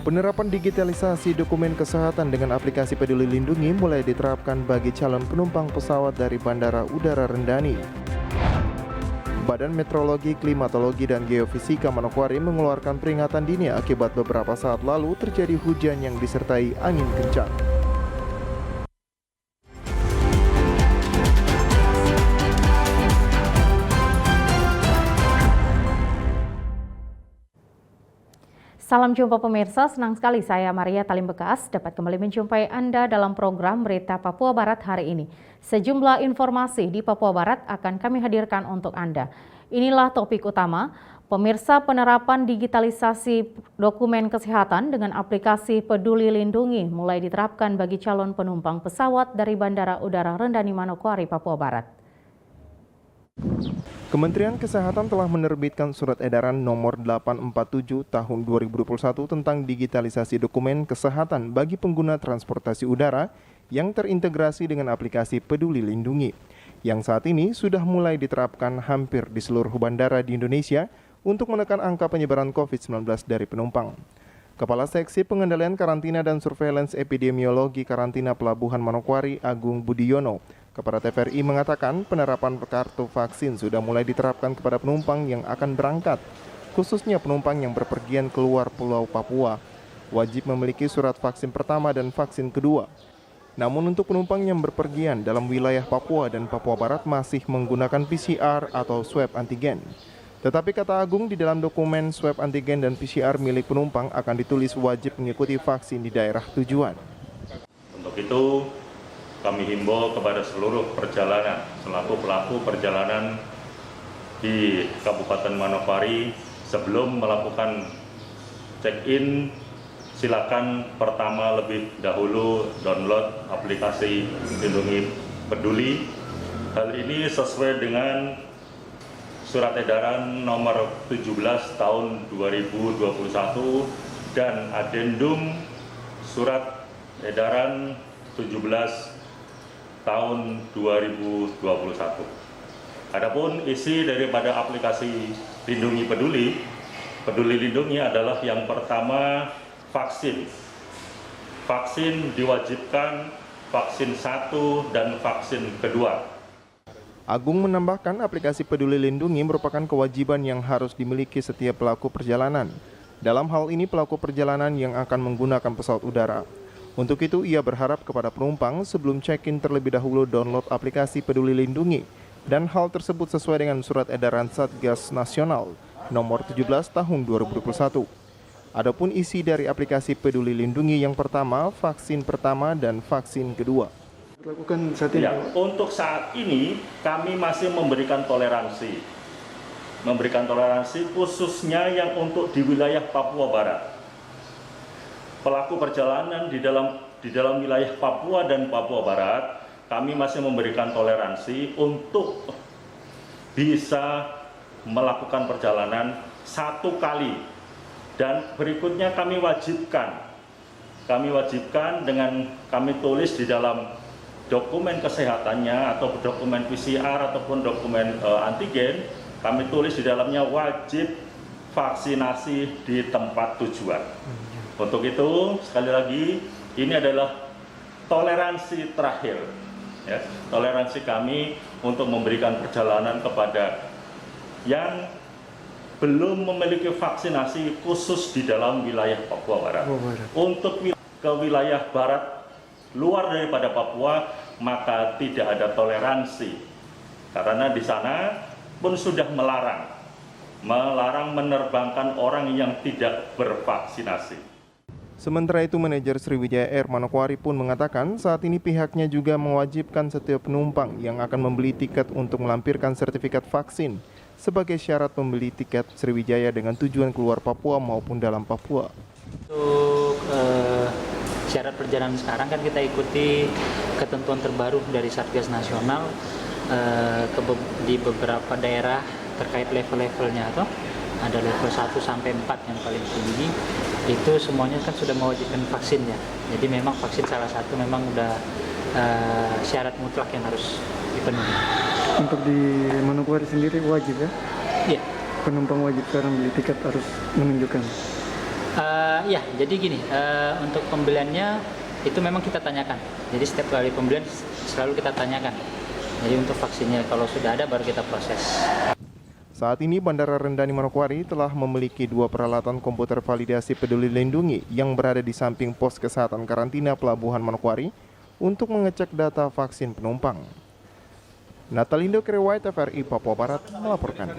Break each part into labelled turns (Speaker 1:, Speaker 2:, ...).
Speaker 1: Penerapan digitalisasi dokumen kesehatan dengan aplikasi Peduli Lindungi mulai diterapkan bagi calon penumpang pesawat dari Bandara Udara Rendani. Badan Meteorologi, Klimatologi, dan Geofisika Manokwari mengeluarkan peringatan dini akibat beberapa saat lalu terjadi hujan yang disertai angin kencang.
Speaker 2: Salam jumpa pemirsa, senang sekali saya Maria Talim Bekas dapat kembali menjumpai Anda dalam program Berita Papua Barat hari ini. Sejumlah informasi di Papua Barat akan kami hadirkan untuk Anda. Inilah topik utama, pemirsa penerapan digitalisasi dokumen kesehatan dengan aplikasi Peduli Lindungi mulai diterapkan bagi calon penumpang pesawat dari Bandara Udara Rendani Manokwari, Papua Barat.
Speaker 1: Kementerian Kesehatan telah menerbitkan surat edaran nomor 847 tahun 2021 tentang digitalisasi dokumen kesehatan bagi pengguna transportasi udara yang terintegrasi dengan aplikasi Peduli Lindungi, yang saat ini sudah mulai diterapkan hampir di seluruh bandara di Indonesia untuk menekan angka penyebaran COVID-19 dari penumpang. Kepala Seksi Pengendalian Karantina dan Surveillance Epidemiologi Karantina Pelabuhan Manokwari, Agung Budiono, kepada TVRI mengatakan penerapan kartu vaksin sudah mulai diterapkan kepada penumpang yang akan berangkat, khususnya penumpang yang berpergian keluar Pulau Papua, wajib memiliki surat vaksin pertama dan vaksin kedua. Namun untuk penumpang yang berpergian dalam wilayah Papua dan Papua Barat masih menggunakan PCR atau swab antigen. Tetapi kata Agung, di dalam dokumen swab antigen dan PCR milik penumpang akan ditulis wajib mengikuti vaksin di daerah tujuan.
Speaker 3: Untuk itu, kami himbau kepada seluruh perjalanan, selaku pelaku perjalanan di Kabupaten Manokwari, sebelum melakukan check-in, silakan pertama lebih dahulu download aplikasi Lindungi Peduli. Hal ini sesuai dengan Surat Edaran nomor 17 tahun 2021 dan adendum Surat Edaran 17 tahun 2021. Adapun isi daripada aplikasi Lindungi Peduli Lindungi adalah yang pertama vaksin. Vaksin diwajibkan vaksin 1 dan vaksin kedua.
Speaker 1: Agung menambahkan aplikasi Peduli Lindungi merupakan kewajiban yang harus dimiliki setiap pelaku perjalanan. Dalam hal ini pelaku perjalanan yang akan menggunakan pesawat udara. Untuk itu, ia berharap kepada penumpang sebelum check-in terlebih dahulu download aplikasi Peduli Lindungi, dan hal tersebut sesuai dengan Surat Edaran Satgas Nasional nomor 17 tahun 2021. Adapun isi dari aplikasi Peduli Lindungi yang pertama, vaksin pertama dan vaksin kedua.
Speaker 4: Lakukan saat ini.
Speaker 3: Ya, untuk saat ini kami masih memberikan toleransi khususnya yang untuk di wilayah Papua Barat. Pelaku perjalanan di dalam wilayah Papua dan Papua Barat, kami masih memberikan toleransi untuk bisa melakukan perjalanan 1 kali, dan berikutnya kami wajibkan dengan kami tulis di dalam dokumen kesehatannya atau dokumen PCR ataupun dokumen antigen, kami tulis di dalamnya wajib vaksinasi di tempat tujuan. Untuk itu, sekali lagi, ini adalah toleransi terakhir, ya, toleransi kami untuk memberikan perjalanan kepada yang belum memiliki vaksinasi khusus di dalam wilayah Papua Barat. Untuk ke wilayah barat luar daripada Papua, maka tidak ada toleransi, karena di sana pun sudah melarang menerbangkan orang yang tidak bervaksinasi.
Speaker 1: Sementara itu, manajer Sriwijaya Air Manokwari pun mengatakan saat ini pihaknya juga mewajibkan setiap penumpang yang akan membeli tiket untuk melampirkan sertifikat vaksin sebagai syarat membeli tiket Sriwijaya dengan tujuan keluar Papua maupun dalam Papua.
Speaker 4: Untuk syarat perjalanan sekarang kan kita ikuti ketentuan terbaru dari Satgas Nasional di beberapa daerah terkait level-levelnya atau ada level 1 sampai 4 yang paling tinggi. Itu semuanya kan sudah mewajibkan vaksin ya. Jadi memang vaksin salah satu memang udah syarat mutlak yang harus dipenuhi.
Speaker 5: Untuk di Manokwari sendiri wajib ya?
Speaker 4: Iya.
Speaker 5: Penumpang wajib sekarang beli tiket harus menunjukkan.
Speaker 4: Ya, jadi gini, untuk pembeliannya itu memang kita tanyakan. Jadi setiap kali pembelian selalu kita tanyakan. Jadi untuk vaksinnya kalau sudah ada baru kita proses.
Speaker 1: Saat ini Bandara Rendani Manokwari telah memiliki 2 peralatan komputer validasi Peduli Lindungi yang berada di samping pos kesehatan karantina Pelabuhan Manokwari untuk mengecek data vaksin penumpang. Natalindo Kerewai, TVRI Papua Barat melaporkan.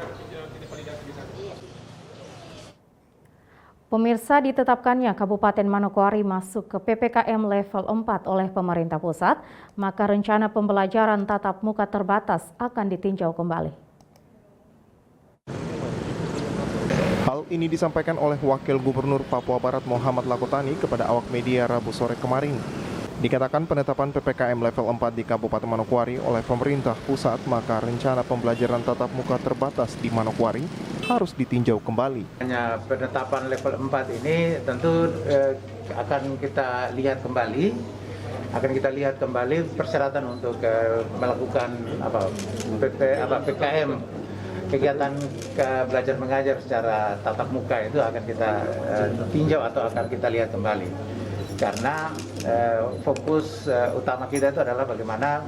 Speaker 2: Pemirsa, ditetapkannya Kabupaten Manokwari masuk ke PPKM level 4 oleh pemerintah pusat, maka rencana pembelajaran tatap muka terbatas akan ditinjau kembali.
Speaker 1: Hal ini disampaikan oleh Wakil Gubernur Papua Barat Muhammad Lakotani kepada awak media Rabu sore kemarin. Dikatakan penetapan PPKM level 4 di Kabupaten Manokwari oleh pemerintah pusat, maka rencana pembelajaran tatap muka terbatas di Manokwari harus ditinjau kembali.
Speaker 6: Penetapan level 4 ini tentu akan kita lihat kembali persyaratan untuk melakukan PPKM, kegiatan belajar mengajar secara tatap muka itu akan kita tinjau atau akan kita lihat kembali. Karena fokus utama kita itu adalah bagaimana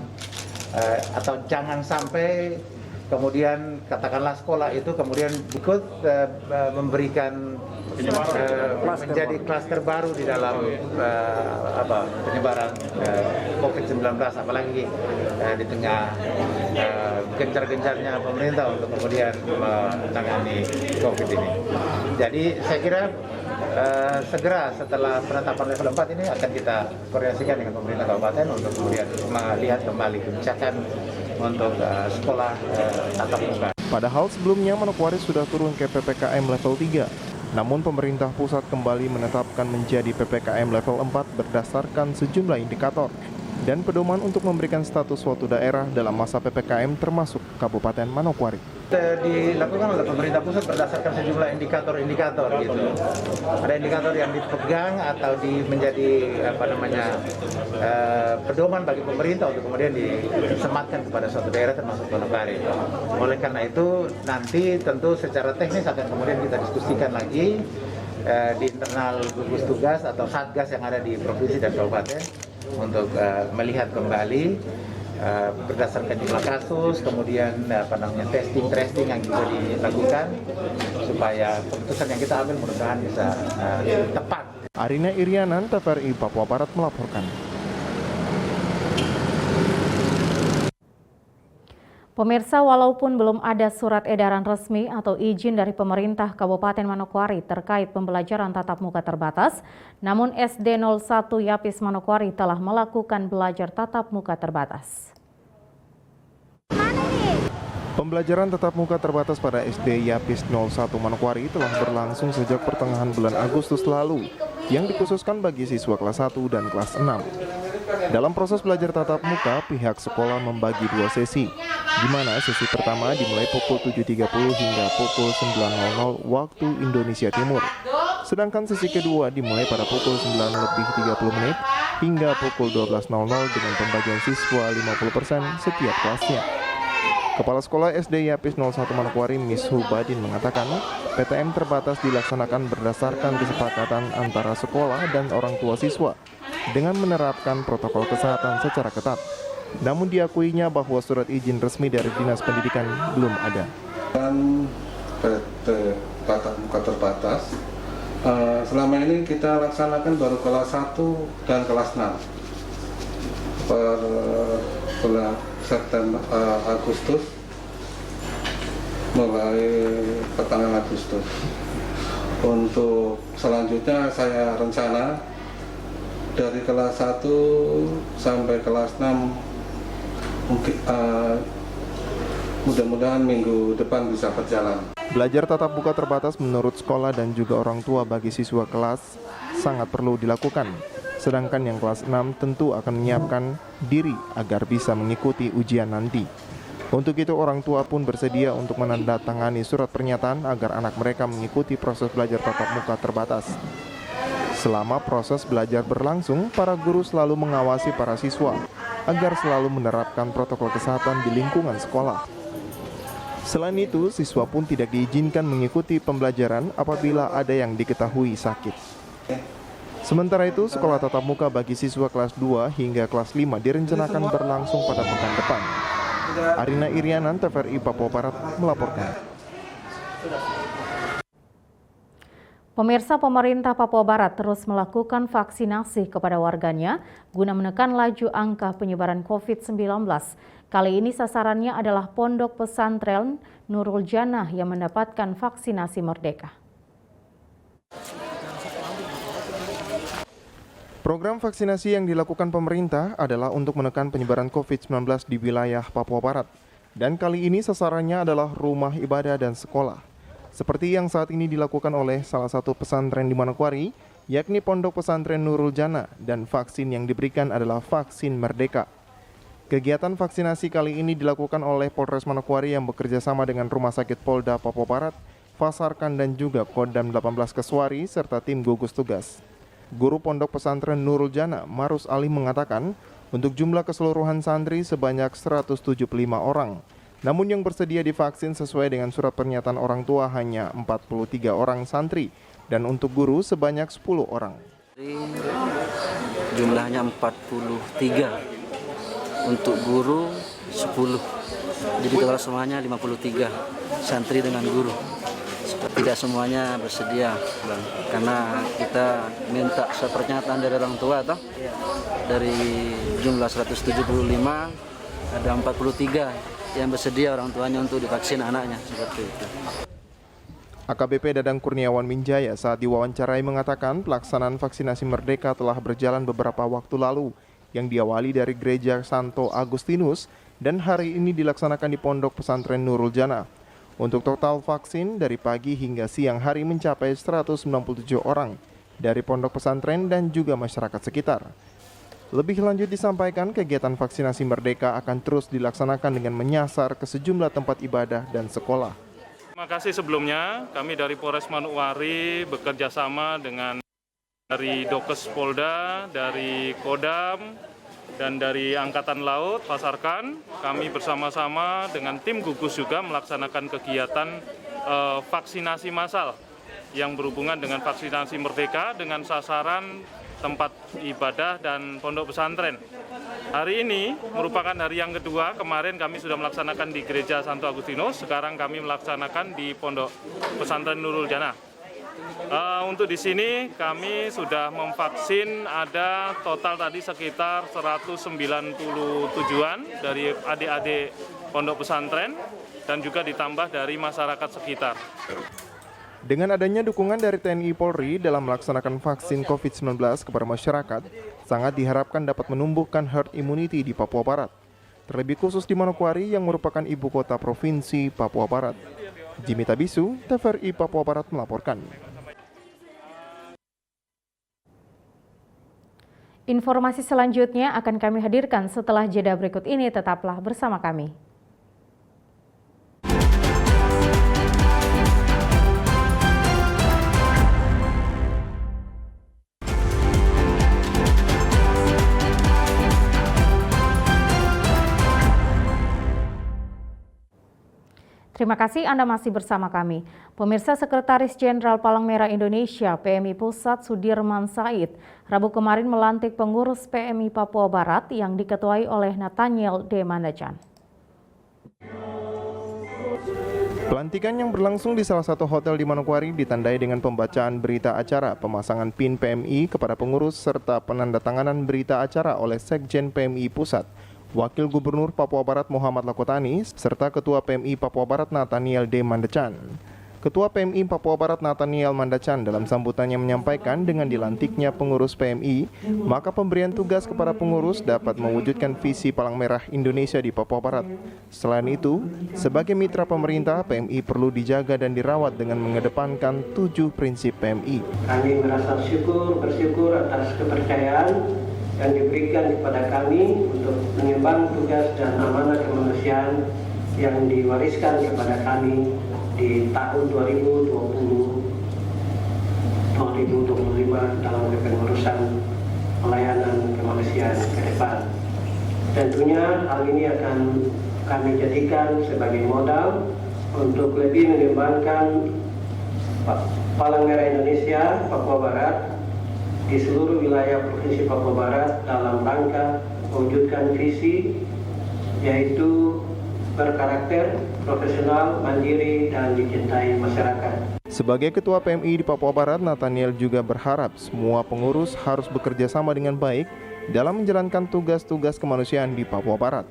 Speaker 6: atau jangan sampai kemudian katakanlah sekolah itu kemudian ikut memberikan menjadi klaster baru di dalam penyebaran COVID-19, apalagi di tengah gencar-gencarnya pemerintah untuk kemudian menangani COVID ini. Jadi saya kira segera setelah penetapan level 4 ini akan kita koordinasikan dengan pemerintah kabupaten untuk kemudian melihat kembali kebijakan untuk sekolah tatap muka.
Speaker 1: Padahal sebelumnya Manokwari sudah turun ke PPKM level 3. Namun pemerintah pusat kembali menetapkan menjadi PPKM level 4 berdasarkan sejumlah indikator dan pedoman untuk memberikan status suatu daerah dalam masa PPKM termasuk Kabupaten Manokwari.
Speaker 6: Dilakukan oleh pemerintah pusat berdasarkan sejumlah indikator gitu. Ada indikator yang dipegang atau menjadi pedoman bagi pemerintah untuk kemudian disematkan kepada suatu daerah termasuk Manokwari. Oleh karena itu nanti tentu secara teknis akan kemudian kita diskusikan lagi di internal gugus tugas atau satgas yang ada di provinsi dan kabupaten untuk melihat kembali berdasarkan jumlah kasus, kemudian testing tracing yang juga dilakukan supaya keputusan yang kita ambil mudah-mudahan bisa tepat.
Speaker 1: Arina Irianan, TVRI Papua Barat melaporkan.
Speaker 2: Pemirsa, walaupun belum ada surat edaran resmi atau izin dari pemerintah Kabupaten Manokwari terkait pembelajaran tatap muka terbatas, namun SD 01 Yapis Manokwari telah melakukan belajar tatap muka terbatas.
Speaker 1: Pembelajaran tatap muka terbatas pada SD Yapis 01 Manokwari telah berlangsung sejak pertengahan bulan Agustus lalu, yang dikhususkan bagi siswa kelas 1 dan kelas 6. Dalam proses belajar tatap muka, pihak sekolah membagi 2 sesi, di mana sesi pertama dimulai pukul 7.30 hingga pukul 9.00 waktu Indonesia Timur. Sedangkan sesi kedua dimulai pada pukul 9:30 hingga pukul 12.00 dengan pembagian siswa 50% setiap kelasnya. Kepala Sekolah SD Yapis 01 Manokwari Miss Hubadin mengatakan, PTM terbatas dilaksanakan berdasarkan kesepakatan antara sekolah dan orang tua siswa dengan menerapkan protokol kesehatan secara ketat. Namun diakuinya bahwa surat izin resmi dari Dinas Pendidikan belum ada.
Speaker 7: PT tatap muka terbatas, selama ini kita laksanakan baru kelas 1 dan kelas 6 per bulan Agustus, mulai pertengahan Agustus. Untuk selanjutnya saya rencana dari kelas 1 sampai kelas 6 mungkin mudah-mudahan minggu depan bisa berjalan.
Speaker 1: Belajar tatap muka terbatas menurut sekolah dan juga orang tua bagi siswa kelas sangat perlu dilakukan. Sedangkan yang kelas 6 tentu akan menyiapkan diri agar bisa mengikuti ujian nanti. Untuk itu orang tua pun bersedia untuk menandatangani surat pernyataan agar anak mereka mengikuti proses belajar tatap muka terbatas. Selama proses belajar berlangsung, para guru selalu mengawasi para siswa agar selalu menerapkan protokol kesehatan di lingkungan sekolah. Selain itu, siswa pun tidak diizinkan mengikuti pembelajaran apabila ada yang diketahui sakit. Sementara itu, sekolah tatap muka bagi siswa kelas 2 hingga kelas 5 direncanakan berlangsung pada pekan depan. Arina Irianan, TVRI Papua Barat melaporkan.
Speaker 2: Pemirsa, pemerintah Papua Barat terus melakukan vaksinasi kepada warganya guna menekan laju angka penyebaran COVID-19. Kali ini sasarannya adalah Pondok Pesantren Nurul Janah yang mendapatkan vaksinasi merdeka.
Speaker 1: Program vaksinasi yang dilakukan pemerintah adalah untuk menekan penyebaran COVID-19 di wilayah Papua Barat. Dan kali ini sasarannya adalah rumah ibadah dan sekolah. Seperti yang saat ini dilakukan oleh salah satu pesantren di Manokwari, yakni Pondok Pesantren Nurul Janah, dan vaksin yang diberikan adalah vaksin Merdeka. Kegiatan vaksinasi kali ini dilakukan oleh Polres Manokwari yang bekerja sama dengan Rumah Sakit Polda Papua Barat, Fasarkan dan juga Kodam 18 Keswari serta tim gugus tugas. Guru Pondok Pesantren Nurul Janah, Marus Ali mengatakan, untuk jumlah keseluruhan santri sebanyak 175 orang. Namun yang bersedia divaksin sesuai dengan surat pernyataan orang tua hanya 43 orang santri dan untuk guru sebanyak 10 orang.
Speaker 8: Jumlahnya 43, untuk guru 10. Jadi total semuanya 53 santri dengan guru. Tidak semuanya bersedia, Bang. Karena kita minta surat pernyataan dari orang tua toh. Dari jumlah 175 ada 43 yang bersedia orang tuanya untuk divaksin anaknya, seperti itu.
Speaker 1: AKBP Dadang Kurniawan Minjaya saat diwawancarai mengatakan pelaksanaan vaksinasi Merdeka telah berjalan beberapa waktu lalu yang diawali dari Gereja Santo Agustinus dan hari ini dilaksanakan di Pondok Pesantren Nurul Janah. Untuk total vaksin dari pagi hingga siang hari mencapai 197 orang dari pondok pesantren dan juga masyarakat sekitar. Lebih lanjut disampaikan, kegiatan vaksinasi Merdeka akan terus dilaksanakan dengan menyasar ke sejumlah tempat ibadah dan sekolah.
Speaker 9: Terima kasih sebelumnya, kami dari Polres Manokwari bekerja sama dengan dari Dokes Polda, dari Kodam, dan dari Angkatan Laut, Fasarkan. Kami bersama-sama dengan tim gugus juga melaksanakan kegiatan vaksinasi massal yang berhubungan dengan vaksinasi Merdeka dengan sasaran tempat ibadah dan pondok pesantren. Hari ini merupakan hari yang kedua, kemarin kami sudah melaksanakan di Gereja Santo Agustinus, sekarang kami melaksanakan di Pondok Pesantren Nurul Janah. Untuk di sini kami sudah memvaksin ada total tadi sekitar 197-an dari adik-adik pondok pesantren dan juga ditambah dari masyarakat sekitar.
Speaker 1: Dengan adanya dukungan dari TNI Polri dalam melaksanakan vaksin COVID-19 kepada masyarakat, sangat diharapkan dapat menumbuhkan herd immunity di Papua Barat. Terlebih khusus di Manokwari yang merupakan ibu kota provinsi Papua Barat. Jimmy Tabisu, TVRI Papua Barat melaporkan.
Speaker 2: Informasi selanjutnya akan kami hadirkan setelah jeda berikut ini, tetaplah bersama kami. Terima kasih Anda masih bersama kami. Pemirsa, Sekretaris Jenderal Palang Merah Indonesia PMI Pusat Sudirman Said Rabu kemarin melantik pengurus PMI Papua Barat yang diketuai oleh Nathaniel D. Mandacan.
Speaker 1: Pelantikan yang berlangsung di salah satu hotel di Manokwari ditandai dengan pembacaan berita acara, pemasangan PIN PMI kepada pengurus serta penandatanganan berita acara oleh Sekjen PMI Pusat, Wakil Gubernur Papua Barat Muhammad Lakotani, serta Ketua PMI Papua Barat Nathaniel D. Mandacan. Ketua PMI Papua Barat Nathaniel Mandacan dalam sambutannya menyampaikan dengan dilantiknya pengurus PMI, maka pemberian tugas kepada pengurus dapat mewujudkan visi Palang Merah Indonesia di Papua Barat. Selain itu, sebagai mitra pemerintah, PMI perlu dijaga dan dirawat dengan mengedepankan 7 prinsip PMI.
Speaker 10: Kami merasa bersyukur atas kepercayaan yang diberikan kepada kami untuk mengemban tugas dan amanah kemanusiaan yang diwariskan kepada kami di tahun 2020-2025 dalam kepengurusan pelayanan kemanusiaan ke depan. Tentunya hal ini akan kami jadikan sebagai modal untuk lebih mengembangkan Palang Merah Indonesia Papua Barat di seluruh wilayah Provinsi Papua Barat dalam rangka mewujudkan visi yaitu berkarakter profesional, mandiri, dan dicintai masyarakat.
Speaker 1: Sebagai Ketua PMI di Papua Barat, Nathaniel juga berharap semua pengurus harus bekerja sama dengan baik dalam menjalankan tugas-tugas kemanusiaan di Papua Barat.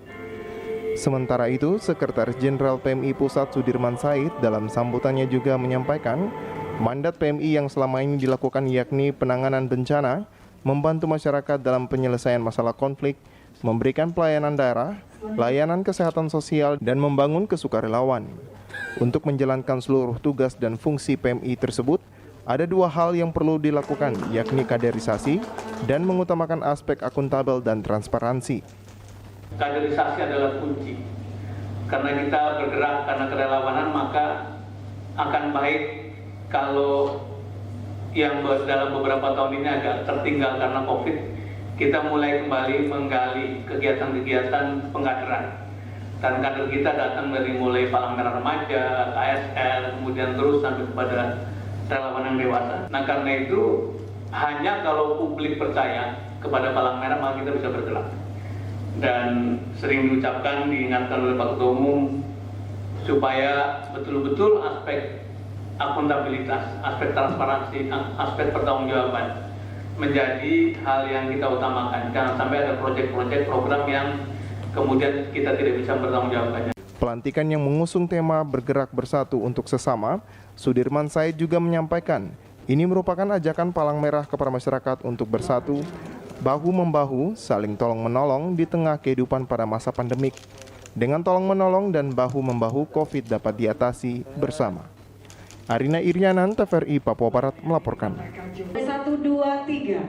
Speaker 1: Sementara itu, Sekretaris Jenderal PMI Pusat Sudirman Said dalam sambutannya juga menyampaikan mandat PMI yang selama ini dilakukan yakni penanganan bencana, membantu masyarakat dalam penyelesaian masalah konflik, memberikan pelayanan daerah, layanan kesehatan sosial, dan membangun kesukarelawan. Untuk menjalankan seluruh tugas dan fungsi PMI tersebut, ada 2 hal yang perlu dilakukan, yakni kaderisasi dan mengutamakan aspek akuntabel dan transparansi.
Speaker 11: Kaderisasi adalah kunci. Karena kita bergerak karena kerelawanan, maka akan baik kalau yang dalam beberapa tahun ini agak tertinggal karena COVID, kita mulai kembali menggali kegiatan-kegiatan pengkaderan. Dan kader kita datang dari mulai Palang Merah Remaja, KSL, kemudian terus sampai kepada relawan yang dewasa. Nah karena itu, hanya kalau publik percaya kepada Palang Merah, maka kita bisa bergerak. Dan sering diucapkan, diingatkan oleh Pak Ketua Umum, supaya betul-betul aspek akuntabilitas, aspek transparansi, aspek pertanggungjawaban menjadi hal yang kita utamakan. Jangan sampai ada proyek-proyek program yang kemudian kita tidak bisa bertanggung jawabnya.
Speaker 1: Pelantikan yang mengusung tema bergerak bersatu untuk sesama, Sudirman Said juga menyampaikan, ini merupakan ajakan Palang Merah kepada masyarakat untuk bersatu, bahu-membahu, saling tolong-menolong di tengah kehidupan pada masa pandemik. Dengan tolong-menolong dan bahu-membahu, COVID dapat diatasi bersama. Arina Irianan, TVRI Papua Barat melaporkan.
Speaker 12: 1, 2, 3.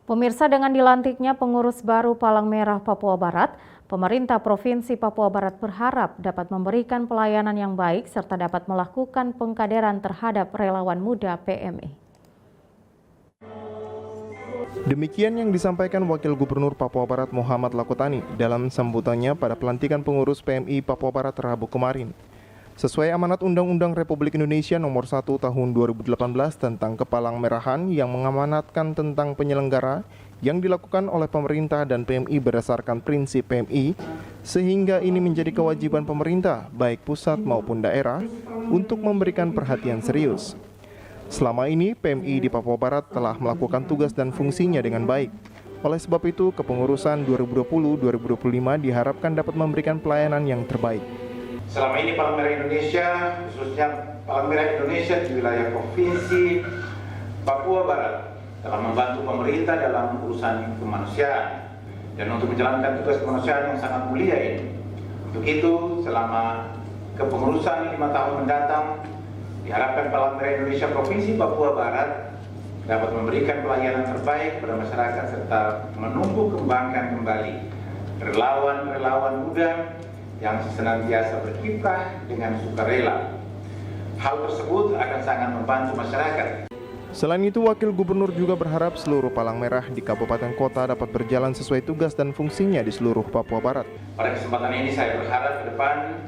Speaker 2: Pemirsa, dengan dilantiknya pengurus baru Palang Merah Papua Barat, pemerintah Provinsi Papua Barat berharap dapat memberikan pelayanan yang baik serta dapat melakukan pengkaderan terhadap relawan muda PMI.
Speaker 1: Demikian yang disampaikan Wakil Gubernur Papua Barat Muhammad Lakotani dalam sambutannya pada pelantikan pengurus PMI Papua Barat Rabu kemarin. Sesuai amanat Undang-Undang Republik Indonesia Nomor 1 Tahun 2018 tentang Kepalang Merahan yang mengamanatkan tentang penyelenggara yang dilakukan oleh pemerintah dan PMI berdasarkan prinsip PMI, sehingga ini menjadi kewajiban pemerintah, baik pusat maupun daerah, untuk memberikan perhatian serius. Selama ini, PMI di Papua Barat telah melakukan tugas dan fungsinya dengan baik. Oleh sebab itu, kepengurusan 2020-2025 diharapkan dapat memberikan pelayanan yang terbaik.
Speaker 6: Selama ini Palang Merah Indonesia, khususnya Palang Merah Indonesia di wilayah Provinsi Papua Barat, telah membantu pemerintah dalam urusan kemanusiaan dan untuk menjalankan tugas kemanusiaan yang sangat mulia ini. Untuk itu, selama kepengurusan 5 tahun mendatang, diharapkan Palang Merah Indonesia Provinsi Papua Barat dapat memberikan pelayanan terbaik kepada masyarakat serta menumbuh kembangkan kembali relawan-relawan muda yang senantiasa berkiprah dengan sukarela. Hal tersebut akan sangat membantu masyarakat.
Speaker 1: Selain itu, Wakil Gubernur juga berharap seluruh Palang Merah di kabupaten kota dapat berjalan sesuai tugas dan fungsinya di seluruh Papua Barat.
Speaker 6: Pada kesempatan ini saya berharap ke depan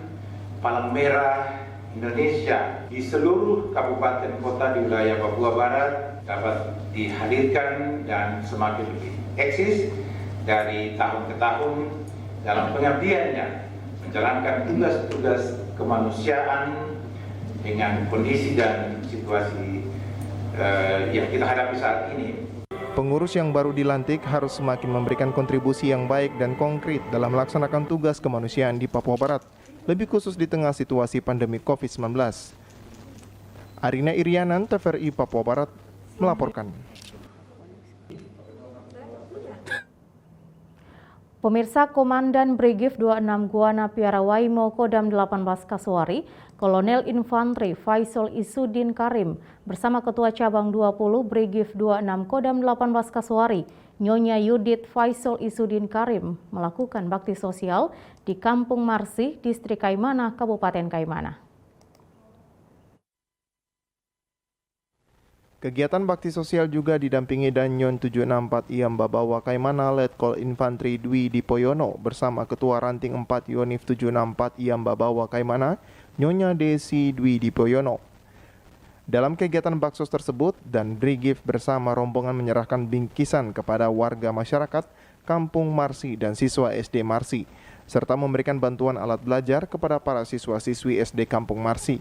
Speaker 6: Palang Merah Indonesia di seluruh kabupaten kota di wilayah Papua Barat dapat dihadirkan dan semakin lebih eksis dari tahun ke tahun dalam pengabdiannya menjalankan tugas-tugas kemanusiaan dengan kondisi dan situasi yang kita hadapi saat ini.
Speaker 1: Pengurus yang baru dilantik harus semakin memberikan kontribusi yang baik dan konkret dalam melaksanakan tugas kemanusiaan di Papua Barat. lebih khusus di tengah situasi pandemi COVID-19. Arina Irianan, TVRI Papua Barat, melaporkan.
Speaker 2: Pemirsa, Komandan Brigif 26 Guana Piara Waimo Kodam 18 Kasuari, Kolonel Infantri Faisal Isudin Karim bersama Ketua Cabang 20 Brigif 26 Kodam 18 Kasuari, Nyonya Yudit Faisal Isudin Karim melakukan bakti sosial di Kampung Marsi, Distrik Kaimana, Kabupaten Kaimana.
Speaker 1: Kegiatan bakti sosial juga didampingi Danyon 764 Iambabawa Kaimana Letkol Infantri Dwi Dipoyono bersama Ketua Ranting 4 Yonif 764 Iambabawa Kaimana, Nyonya Desi Dwi Dipoyono. Dalam kegiatan baksos tersebut, dan Brigif bersama rombongan menyerahkan bingkisan kepada warga masyarakat Kampung Marsi dan siswa SD Marsi, serta memberikan bantuan alat belajar kepada para siswa-siswi SD Kampung Marsi.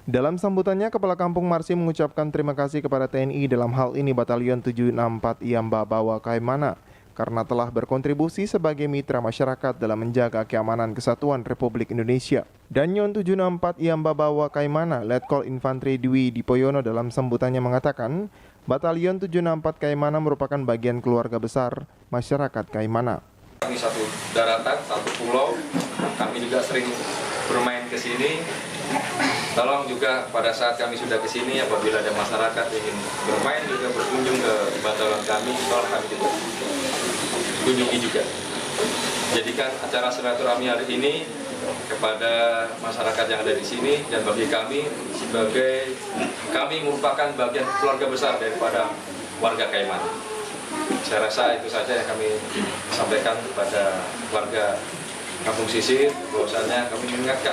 Speaker 1: Dalam sambutannya, Kepala Kampung Marsi mengucapkan terima kasih kepada TNI, dalam hal ini Batalion 764 Iambabawa Kaimana, karena telah berkontribusi sebagai mitra masyarakat dalam menjaga keamanan kesatuan Republik Indonesia. Danyon 764 Iambabawa Kaimana, Letkol Infantri Dwi Dipoyono dalam sambutannya mengatakan, Batalion 764 Kaimana merupakan bagian keluarga besar masyarakat Kaimana.
Speaker 13: Kami satu daratan, satu pulau, kami juga sering bermain ke sini. Tolong juga pada saat kami sudah ke sini, apabila ada masyarakat ingin bermain juga berkunjung ke batalion kami, tolong kami juga kunjungi juga. Jadikan acara silaturahmi hari ini kepada masyarakat yang ada di sini, dan bagi kami sebagai kami merupakan bagian keluarga besar daripada warga Kaimana. Saya rasa itu saja yang kami sampaikan kepada warga Kampung Sisir, bahwasanya kami mengingatkan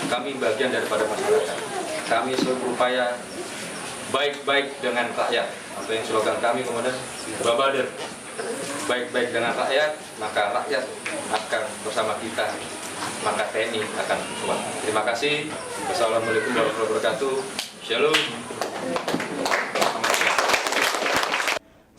Speaker 13: kami bagian daripada masyarakat. Kami selalu berupaya baik-baik dengan rakyat. Atau yang slogan kami kemudian Babader, baik-baik dengan rakyat, maka rakyat akan bersama kita, maka TNI akan kuat. Terima kasih. Wassalamualaikum warahmatullahi wabarakatuh. Shalom.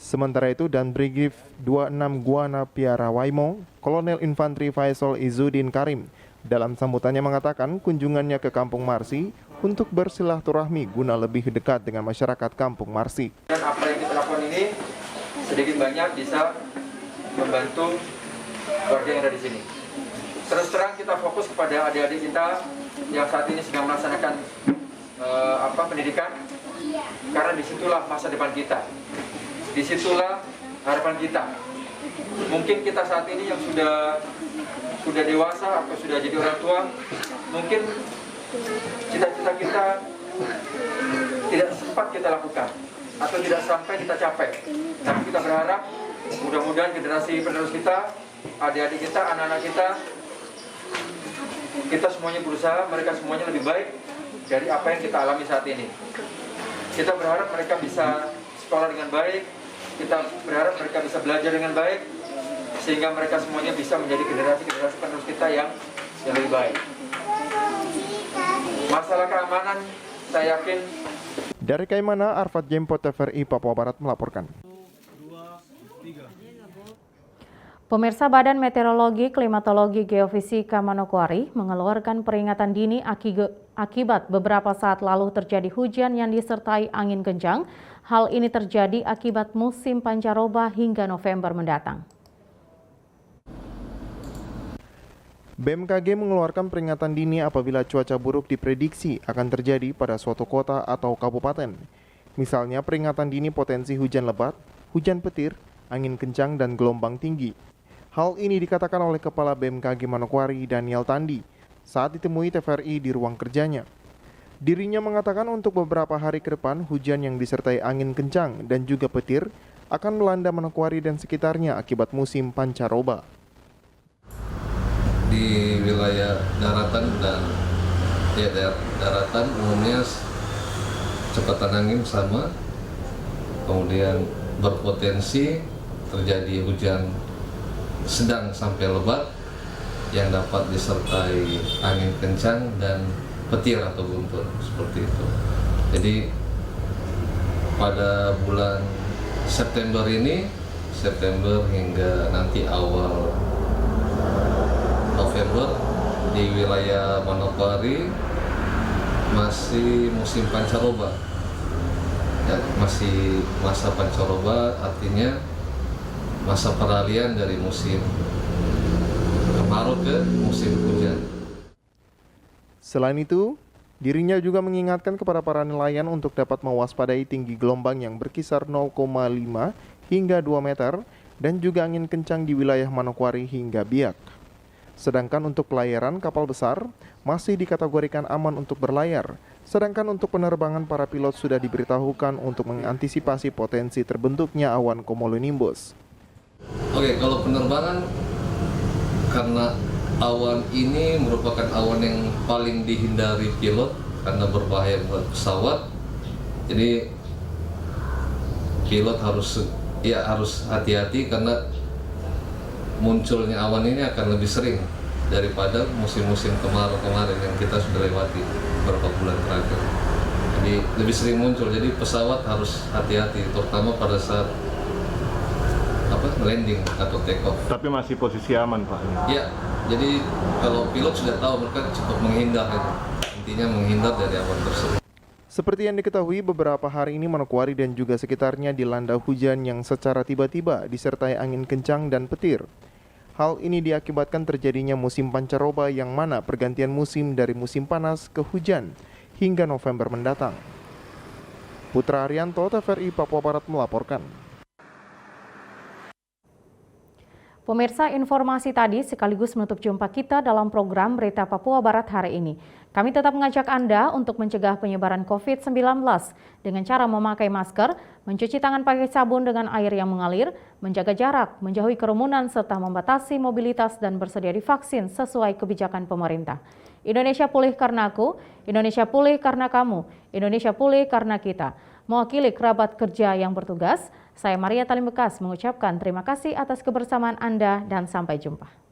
Speaker 1: Sementara itu, dan Brigif 26 Guana Piara Waimo, Kolonel Infantri Faisal Izudin Karim dalam sambutannya mengatakan kunjungannya ke Kampung Marsi untuk bersilaturahmi guna lebih dekat dengan masyarakat Kampung Marsi.
Speaker 14: Dan apa yang kita lakukan ini sedikit banyak bisa membantu warga yang ada di sini. Terus terang kita fokus kepada adik-adik kita yang saat ini sedang melaksanakan pendidikan, karena disitulah masa depan kita. Disitulah harapan kita. Mungkin kita saat ini yang sudah dewasa atau sudah jadi orang tua, mungkin cita-cita kita tidak sempat kita lakukan atau tidak sampai kita capai. Tapi kita berharap mudah-mudahan generasi penerus kita, adik-adik kita, anak-anak kita semuanya berusaha, mereka semuanya lebih baik dari apa yang kita alami saat ini. Kita berharap mereka bisa sekolah dengan baik, kita berharap mereka bisa belajar dengan baik, sehingga mereka semuanya bisa menjadi generasi-generasi penerus kita yang lebih baik. Masalah keamanan, saya yakin.
Speaker 1: Dari Kaimana, Arfad Jempo, TVRI Papua Barat melaporkan.
Speaker 2: Pemirsa, Badan Meteorologi, Klimatologi, Geofisika Manokwari mengeluarkan peringatan dini akibat beberapa saat lalu terjadi hujan yang disertai angin kencang. Hal ini terjadi akibat musim pancaroba hingga November mendatang.
Speaker 1: BMKG mengeluarkan peringatan dini apabila cuaca buruk diprediksi akan terjadi pada suatu kota atau kabupaten. Misalnya peringatan dini potensi hujan lebat, hujan petir, angin kencang, dan gelombang tinggi. Hal ini dikatakan oleh Kepala BMKG Manokwari, Daniel Tandi, saat ditemui TVRI di ruang kerjanya. Dirinya mengatakan untuk beberapa hari ke depan, hujan yang disertai angin kencang dan juga petir akan melanda Manokwari dan sekitarnya akibat musim pancaroba.
Speaker 7: Di wilayah daratan dan daratan umumnya kecepatan angin sama, kemudian berpotensi terjadi hujan sedang sampai lebat yang dapat disertai angin kencang dan petir atau guntur, seperti itu. Jadi pada bulan September hingga nanti awal November di wilayah Manokwari masih musim pancaroba. Ya, masih masa pancaroba, artinya masa peralihan dari musim kemarau ke musim hujan.
Speaker 1: Selain itu, dirinya juga mengingatkan kepada para nelayan untuk dapat mewaspadai tinggi gelombang yang berkisar 0,5 hingga 2 meter dan juga angin kencang di wilayah Manokwari hingga Biak. Sedangkan untuk pelayaran kapal besar masih dikategorikan aman untuk berlayar. Sedangkan untuk penerbangan para pilot sudah diberitahukan untuk mengantisipasi potensi terbentuknya awan cumulonimbus.
Speaker 7: Oke, kalau penerbangan karena awan ini merupakan awan yang paling dihindari pilot karena berbahaya buat pesawat. Jadi pilot harus hati-hati karena munculnya awan ini akan lebih sering daripada musim-musim kemarau kemarin yang kita sudah lewati beberapa bulan terakhir. Jadi lebih sering muncul, jadi pesawat harus hati-hati, terutama pada saat landing atau take off.
Speaker 15: Tapi masih posisi aman, Pak?
Speaker 7: Ya, jadi kalau pilot sudah tahu mereka cukup menghindar aja. Intinya menghindar dari awan tersebut.
Speaker 1: Seperti yang diketahui, beberapa hari ini Manokwari dan juga sekitarnya dilanda hujan yang secara tiba-tiba disertai angin kencang dan petir. Hal ini diakibatkan terjadinya musim pancaroba yang mana pergantian musim dari musim panas ke hujan hingga November mendatang. Putra Arianto, TVRI Papua Barat melaporkan.
Speaker 2: Pemirsa, informasi tadi sekaligus menutup jumpa kita dalam program Berita Papua Barat hari ini. Kami tetap mengajak Anda untuk mencegah penyebaran COVID-19 dengan cara memakai masker, mencuci tangan pakai sabun dengan air yang mengalir, menjaga jarak, menjauhi kerumunan, serta membatasi mobilitas dan bersedia divaksin sesuai kebijakan pemerintah. Indonesia pulih karena aku, Indonesia pulih karena kamu, Indonesia pulih karena kita. Mewakili kerabat kerja yang bertugas, saya Maria Talimbekas mengucapkan terima kasih atas kebersamaan Anda dan sampai jumpa.